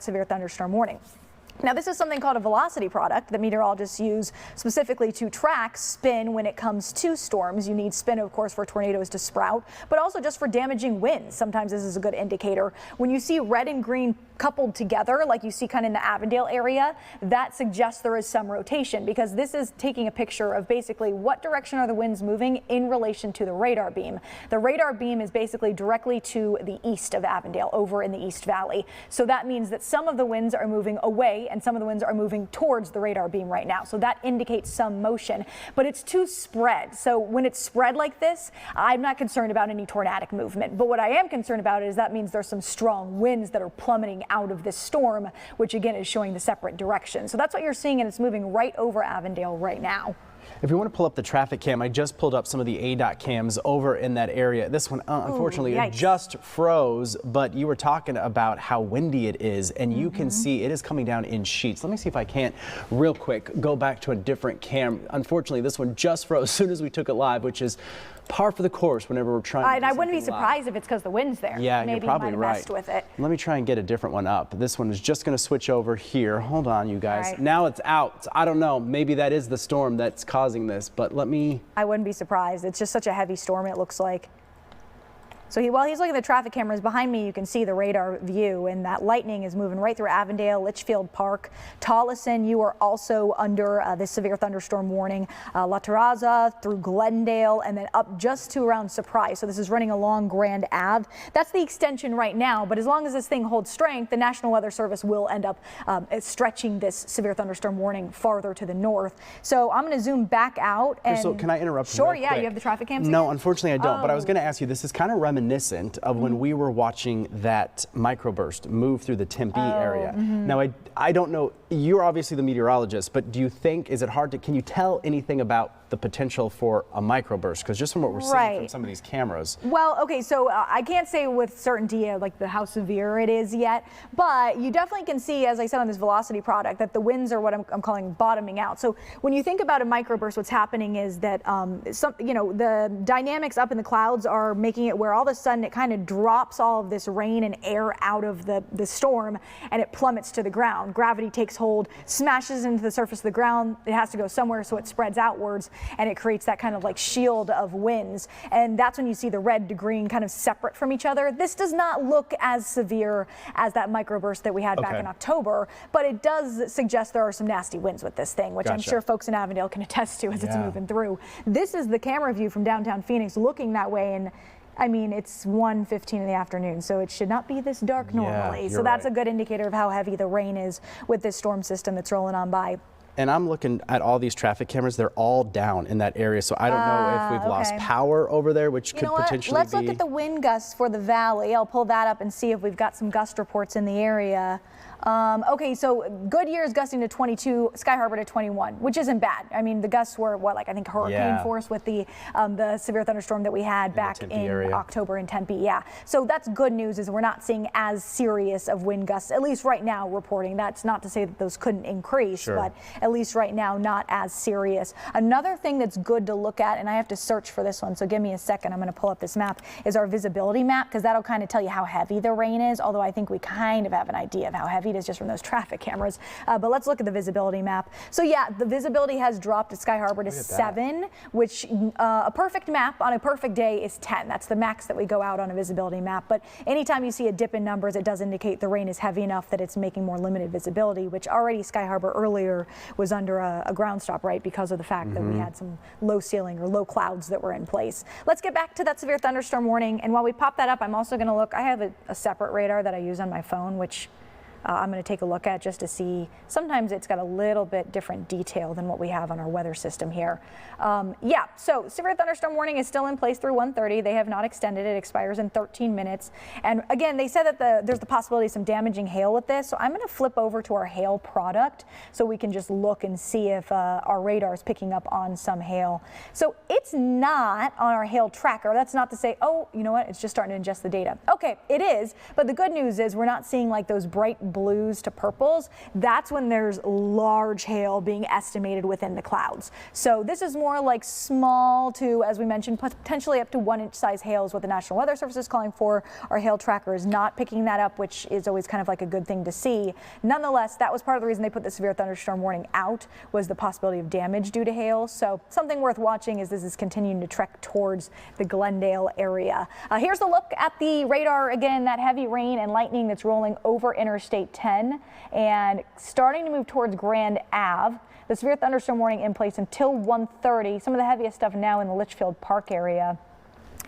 severe thunderstorm warning. Now, this is something called a velocity product that meteorologists use specifically to track spin when it comes to storms. You need spin, of course, for tornadoes to sprout, but also just for damaging winds. Sometimes this is a good indicator. When you see red and green coupled together, like you see kind of in the Avondale area, that suggests there is some rotation, because this is taking a picture of basically what direction are the winds moving in relation to the radar beam. The radar beam is basically directly to the east of Avondale, over in the East Valley. So that means that some of the winds are moving away and some of the winds are moving towards the radar beam right now. So that indicates some motion, but it's too spread. So when it's spread like this, I'm not concerned about any tornadic movement. But what I am concerned about is that means there's some strong winds that are plummeting out of this storm, which again is showing the separate direction. So that's what you're seeing, and it's moving right over Avondale right now. If you want to pull up the traffic cam, I just pulled up some of the ADOT cams over in that area. This one, unfortunately, it just froze, but you were talking about how windy it is, and you can see it is coming down in sheets. Let me see if I can't, real quick, go back to a different cam. Unfortunately, this one just froze as soon as we took it live, which is par for the course whenever we're trying to And I wouldn't be surprised if it's because the wind's there. Yeah, maybe you're probably you might have messed with it. Let me try and get a different one up. This one is just going to switch over here. Hold on, you guys. Right. Now it's out. I don't know. Maybe that is the storm that's causing this, but let me... I wouldn't be surprised. It's just such a heavy storm, it looks like. So while he's looking at the traffic cameras behind me, you can see the radar view, and that lightning is moving right through Avondale, Litchfield Park, Tolleson. You are also under this severe thunderstorm warning. La Terraza through Glendale, and then up just to around Surprise. So this is running along Grand Ave. That's the extension right now, but as long as this thing holds strength, the National Weather Service will end up stretching this severe thunderstorm warning farther to the north. So I'm going to zoom back out. And Krystal, can I interrupt? Sure, yeah. You have the traffic cams? No, unfortunately I don't, but I was going to ask you, this is kind of reminiscent of when we were watching that microburst move through the Tempe area. Now, I don't know, you're obviously the meteorologist, but do you think, is it hard to, can you tell anything about the potential for a microburst? Because just from what we're seeing from some of these cameras. Well, okay, so I can't say with certainty like how severe it is yet, but you definitely can see, as I said on this velocity product, that the winds are what I'm calling bottoming out. So when you think about a microburst, what's happening is that the dynamics up in the clouds are making it where all of a sudden it kind of drops all of this rain and air out of the storm, and it plummets to the ground. Gravity takes hold, smashes into the surface of the ground. It has to go somewhere, so it spreads outwards, and it creates that kind of like shield of winds. And that's when you see the red to green kind of separate from each other. This does not look as severe as that microburst that we had back in October, but it does suggest there are some nasty winds with this thing, which I'm sure folks in Avondale can attest to as it's moving through. This is the camera view from downtown Phoenix looking that way, and I mean, it's 1:15 in the afternoon, so it should not be this dark normally. So that's a good indicator of how heavy the rain is with this storm system that's rolling on by. And I'm looking at all these traffic cameras. They're all down in that area. So I don't know if we've lost power over there, which could potentially Let's look at the wind gusts for the valley. I'll pull that up and see if we've got some gust reports in the area. Okay, so Goodyear is gusting to 22, Sky Harbor to 21, which isn't bad. I mean, the gusts were I think hurricane force with the severe thunderstorm that we had back in October in Tempe. Yeah, so that's good news, is we're not seeing as serious of wind gusts, at least right now reporting. That's not to say that those couldn't increase, but at least right now not as serious. Another thing that's good to look at, and I have to search for this one, so give me a second, I'm going to pull up this map, is our visibility map, because that'll kind of tell you how heavy the rain is, although I think we kind of have an idea of how heavy it is just from those traffic cameras. But let's look at the visibility map. So yeah, the visibility has dropped at Sky Harbor to 7, which a perfect map on a perfect day is 10. That's the max that we go out on a visibility map. But anytime you see a dip in numbers, it does indicate the rain is heavy enough that it's making more limited visibility, which already Sky Harbor earlier was under a ground stop, right, because of the fact that we had some low ceiling or low clouds that were in place. Let's get back to that severe thunderstorm warning. And while we pop that up, I'm also going to look, I have a separate radar that I use on my phone, which I'm going to take a look at just to see. Sometimes it's got a little bit different detail than what we have on our weather system here. Yeah, so severe thunderstorm warning is still in place through 1:30. They have not extended it. It expires in 13 minutes. And again, they said that there's the possibility of some damaging hail with this. So I'm going to flip over to our hail product so we can just look and see if our radar is picking up on some hail. So it's not on our hail tracker. That's not to say, oh, you know what, it's just starting to ingest the data. Okay, it is. But the good news is we're not seeing like those bright blues to purples, that's when there's large hail being estimated within the clouds. So this is more like small to, as we mentioned, potentially up to 1-inch size hail is what the National Weather Service is calling for. Our hail tracker is not picking that up, which is always kind of like a good thing to see. Nonetheless, that was part of the reason they put the severe thunderstorm warning out, was the possibility of damage due to hail. So something worth watching as this is continuing to trek towards the Glendale area. Here's a look at the radar again, that heavy rain and lightning that's rolling over Interstate 10 and starting to move towards Grand Ave. The severe thunderstorm warning in place until 1:30. Some of the heaviest stuff now in the Litchfield Park area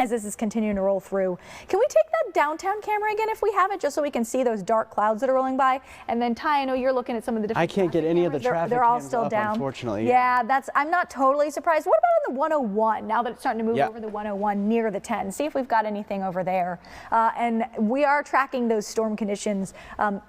as this is continuing to roll through. Can we take that downtown camera again if we have it, just so we can see those dark clouds that are rolling by? And then Ty, I know you're looking at some of the different. I can't get any of the traffic. They're all cams still up, down. Unfortunately. Yeah, I'm not totally surprised. What about on the 101? Now that it's starting to move over the 101 near the 10, see if we've got anything over there. And we are tracking those storm conditions.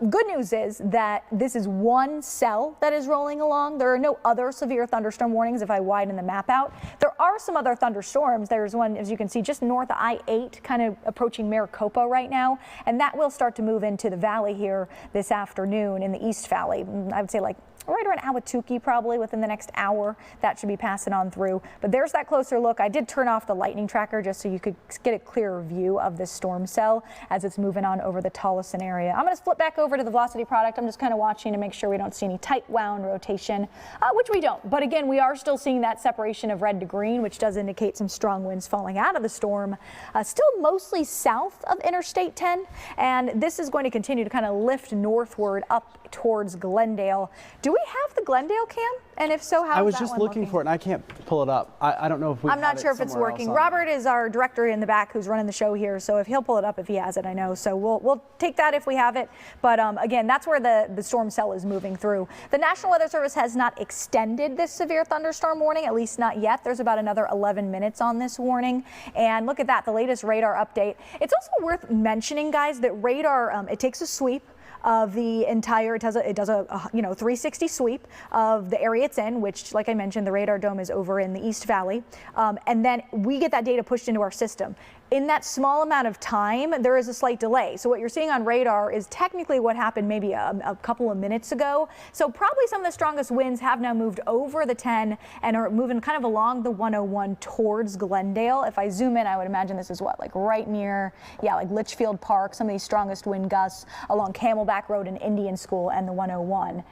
Good news is that this is one cell that is rolling along. There are no other severe thunderstorm warnings if I widen the map out. There are some other thunderstorms. There's one, as you can see, just north of I-8, kind of approaching Maricopa right now, and that will start to move into the valley here this afternoon in the East Valley. I would say like right around Ahwatukee probably within the next hour. That should be passing on through. But there's that closer look. I did turn off the lightning tracker just so you could get a clearer view of this storm cell as it's moving on over the Tolleson area. I'm going to flip back over to the velocity product. I'm just kind of watching to make sure we don't see any tight wound rotation, which we don't. But again, we are still seeing that separation of red to green, which does indicate some strong winds falling out of the storm. Still mostly south of Interstate 10, and this is going to continue to kind of lift northward up towards Glendale. Do we have the Glendale cam? And if so, how I was is that just one looking for it and I can't pull it up. I don't know if we. I'm not sure if it's working. Robert is our director in the back who's running the show here, so if he'll pull it up if he has it, I know. So we'll take that if we have it. But again, that's where the storm cell is moving through. The National Weather Service has not extended this severe thunderstorm warning, at least not yet. There's about another 11 minutes on this warning. And look at that, the latest radar update. It's also worth mentioning, guys, that radar, it takes a sweep of the entire, it does a 360 sweep of the area it's in, which, like I mentioned, the radar dome is over in the East Valley. And then we get that data pushed into our system. In that small amount of time, there is a slight delay. So what you're seeing on radar is technically what happened maybe a couple of minutes ago. So probably some of the strongest winds have now moved over the 10 and are moving kind of along the 101 towards Glendale. If I zoom in, I would imagine this is what, like right near, like Litchfield Park, some of these strongest wind gusts along Camelback Road and Indian School and the 101.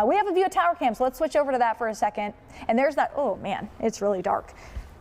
We have a view of tower cam, so let's switch over to that for a second. And there's that, oh man, it's really dark.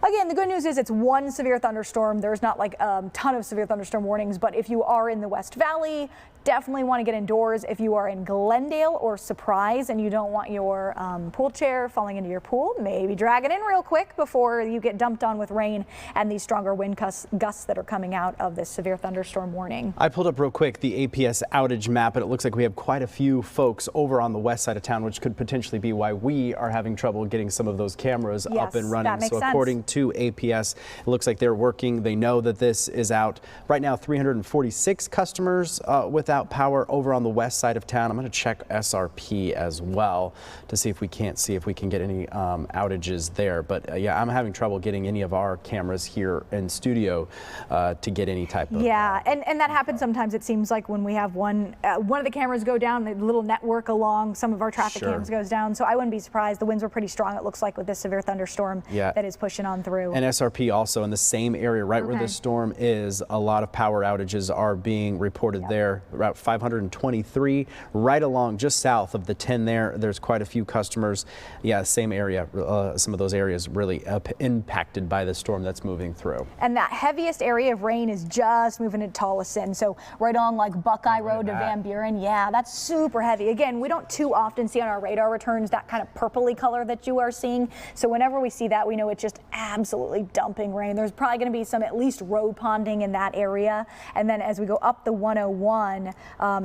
Again, the good news is it's one severe thunderstorm. There's not like a ton of severe thunderstorm warnings, but if you are in the West Valley, definitely want to get indoors. If you are in Glendale or Surprise and you don't want your pool chair falling into your pool, maybe drag it in real quick before you get dumped on with rain and these stronger wind gusts that are coming out of this severe thunderstorm warning. I pulled up real quick the APS outage map, and it looks like we have quite a few folks over on the west side of town, which could potentially be why we are having trouble getting some of those cameras up and running. That makes sense. According to APS, it looks like they're working. They know that this is out. Right now, 346 customers without power over on the west side of town. I'm going to check SRP as well to see if we can get any outages there. But yeah, I'm having trouble getting any of our cameras here in studio to get any type of. Yeah, and that happens sometimes. It seems like when we have one of the cameras go down, the little network along some of our traffic cams goes down. So I wouldn't be surprised. The winds were pretty strong, it looks like, with this severe thunderstorm that is pushing on through. And SRP also in the same area, right where the storm is, a lot of power outages are being reported there. Route 523, right along just south of the 10 there. There's quite a few customers. Yeah, same area. Some of those areas really impacted by the storm that's moving through. And that heaviest area of rain is just moving to Tolleson. So right on like Buckeye Road to Van Buren. Yeah, that's super heavy. Again, we don't too often see on our radar returns that kind of purpley color that you are seeing. So whenever we see that, we know it's just absolutely dumping rain. There's probably going to be some at least road ponding in that area. And then as we go up the 101,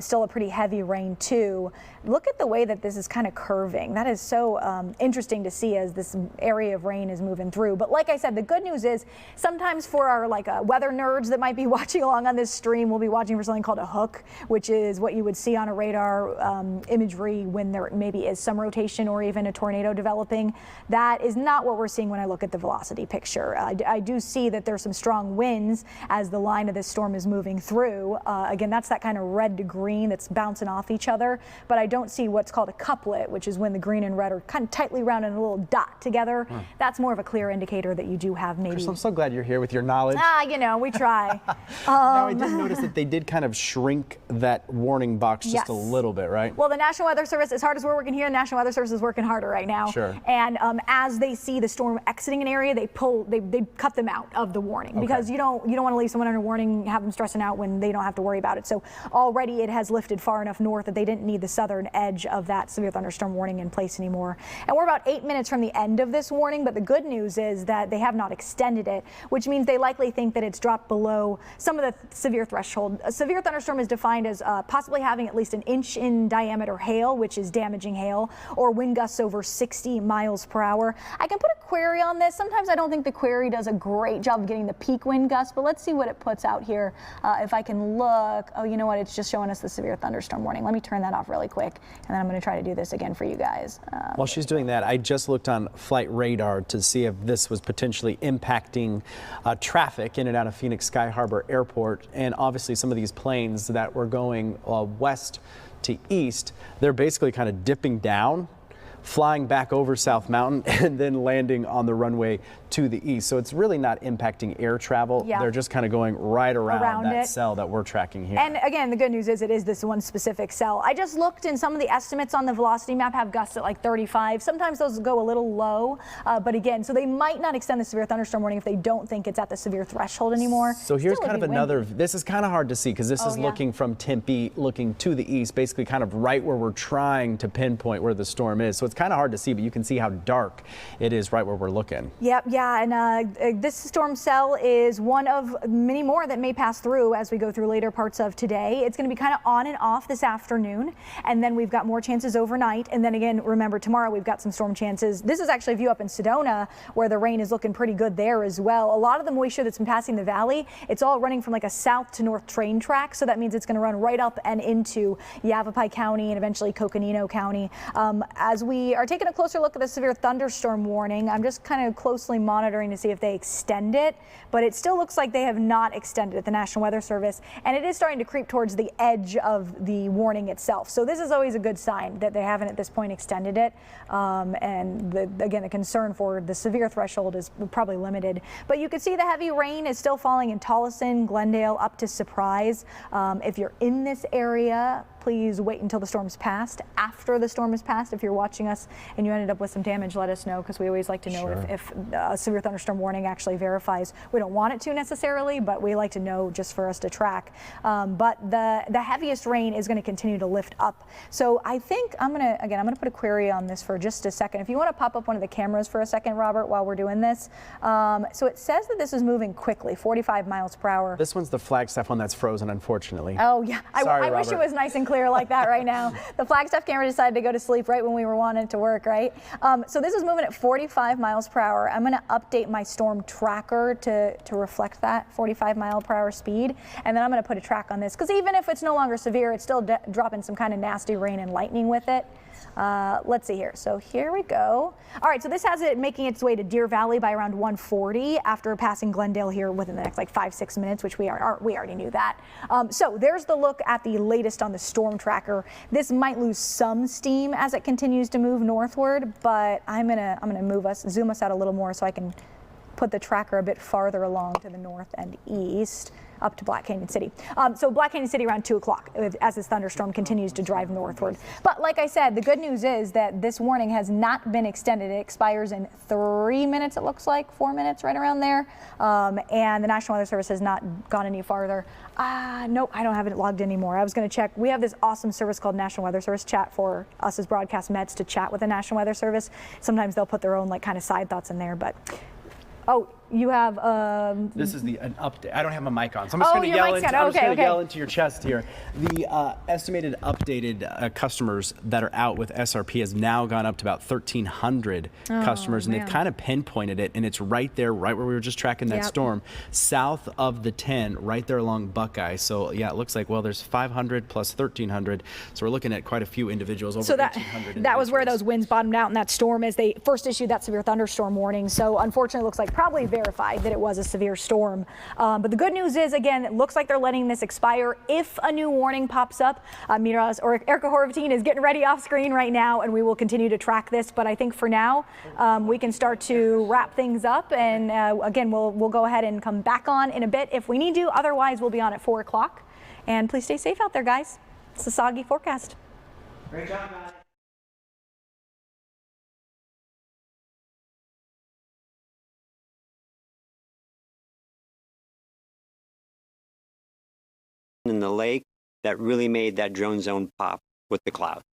still a pretty heavy rain too. Look at the way that this is kind of curving. That is so interesting to see as this area of rain is moving through. But like I said, the good news is sometimes for our weather nerds that might be watching along on this stream, we'll be watching for something called a hook, which is what you would see on a radar imagery when there maybe is some rotation or even a tornado developing. That is not what we're seeing when I look at the velocity picture. I do see that there's some strong winds as the line of this storm is moving through. Again, that's that kind of red to green that's bouncing off each other, but I don't see what's called a couplet, which is when the green and red are kind of tightly rounded in a little dot together. That's more of a clear indicator that you do have maybe. Krystal, I'm so glad you're here with your knowledge. You know, we try. Now, I did notice that they did kind of shrink that warning box just a little bit, right? Well, the National Weather Service, as hard as we're working here, the National Weather Service is working harder right now. Sure. And as they see the storm exiting an area, they cut them out of the warning because you don't want to leave someone under warning, have them stressing out when they don't have to worry about it. So already it has lifted far enough north that they didn't need the southern edge of that severe thunderstorm warning in place anymore. And we're about 8 minutes from the end of this warning, but the good news is that they have not extended it, which means they likely think that it's dropped below some of the severe threshold. A severe thunderstorm is defined as possibly having at least an inch in diameter hail, which is damaging hail, or wind gusts over 60 miles per hour. I can put a query on this. Sometimes I don't think the query does a great job of getting the peak wind gust, but let's see what it puts out here. If I can look, oh, you know what? It's just showing us the severe thunderstorm warning. Let me turn that off really quick, and then I'm going to try to do this again for you guys. While she's doing that, I just looked on flight radar to see if this was potentially impacting traffic in and out of Phoenix Sky Harbor Airport, and obviously some of these planes that were going west to east, they're basically kind of dipping down, flying back over South Mountain, and then landing on the runway to the east. So it's really not impacting air travel. Yeah. They're just kind of going right around that it. cell that we're tracking here. And again, the good news is it is this one specific cell. I just looked, and some of the estimates on the velocity map have gusts at like 35. Sometimes those go a little low, but again, so they might not extend the severe thunderstorm warning if they don't think it's at the severe threshold anymore. So here's kind of another, this is kind of hard to see because this is looking from Tempe, looking to the east, basically kind of right where we're trying to pinpoint where the storm is. So it's kind of hard to see, but you can see how dark it is right where we're looking. Yep, yeah, and this storm cell is one of many more that may pass through as we go through later parts of today. It's going to be kind of on and off this afternoon, and then we've got more chances overnight. And then again, remember, tomorrow we've got some storm chances. This is actually a view up in Sedona where the rain is looking pretty good there as well. A lot of the moisture that's been passing the valley, it's all running from like a south to north train track, so that means it's going to run right up and into Yavapai County and eventually Coconino County. As we are taking a closer look at the severe thunderstorm warning, I'm just kind of closely monitoring to see if they extend it, but it still looks like they have not extended it, the National Weather Service, and it is starting to creep towards the edge of the warning itself. So this is always a good sign that they haven't at this point extended it, and again, the concern for the severe threshold is probably limited. But you can see the heavy rain is still falling in Tolleson, Glendale, up to Surprise. If you're in this area, please wait until the storm's passed. After the storm is passed, if you're watching us and you ended up with some damage, let us know, because we always like to know if a severe thunderstorm warning actually verifies. We don't want it to necessarily, but we like to know just for us to track. But the heaviest rain is going to continue to lift up. So I think I'm going to put a query on this for just a second. If you want to pop up one of the cameras for a second, Robert, while we're doing this. So it says that this is moving quickly, 45 miles per hour. This one's the Flagstaff one that's frozen, unfortunately. Oh, yeah. Sorry, I wish it was nice and clear like that right now. The Flagstaff camera decided to go to sleep right when we were wanting to work, right? So this is moving at 45 miles per hour. I'm going to update my storm tracker to reflect that 45 mile per hour speed, and then I'm going to put a track on this, because even if it's no longer severe, it's still dropping some kind of nasty rain and lightning with it. Let's see here. So here we go. All right, so this has it making its way to Deer Valley by around 1:40 after passing Glendale here within the next like 5-6 minutes, which we already knew that. So there's the look at the latest on the storm tracker. This might lose some steam as it continues to move northward, but I'm gonna zoom us out a little more so I can put the tracker a bit farther along to the north and east, up to Black Canyon City. So Black Canyon City around 2 o'clock as this thunderstorm continues to drive northward. But like I said, the good news is that this warning has not been extended. It expires in 3 minutes, it looks like, 4 minutes, right around there. And the National Weather Service has not gone any farther. Nope, I don't have it logged anymore. I was going to check. We have this awesome service called National Weather Service Chat for us as broadcast Mets to chat with the National Weather Service. Sometimes they'll put their own like kind of side thoughts in there, but oh, you have this is an update. I don't have my mic on, so I'm just going to yell into your chest here. The estimated updated customers that are out with SRP has now gone up to about 1,300 customers, and they've kind of pinpointed it, and it's right there, right where we were just tracking that storm, south of the 10, right there along Buckeye. So yeah, it looks like, well, there's 500 plus 1,300, so we're looking at quite a few individuals, over 1,800. That was where those winds bottomed out in that storm as they first issued that severe thunderstorm warning. So unfortunately, it looks like probably verified that it was a severe storm. But the good news is, again, it looks like they're letting this expire. If a new warning pops up, meteorologist or Erica Horvatine is getting ready off screen right now, and we will continue to track this. But I think for now, we can start to wrap things up. And again, we'll go ahead and come back on in a bit if we need to. Otherwise, we'll be on at 4 o'clock. And please stay safe out there, guys. It's the soggy forecast. Great job, guys. In the lake that really made that drone zone pop with the clouds.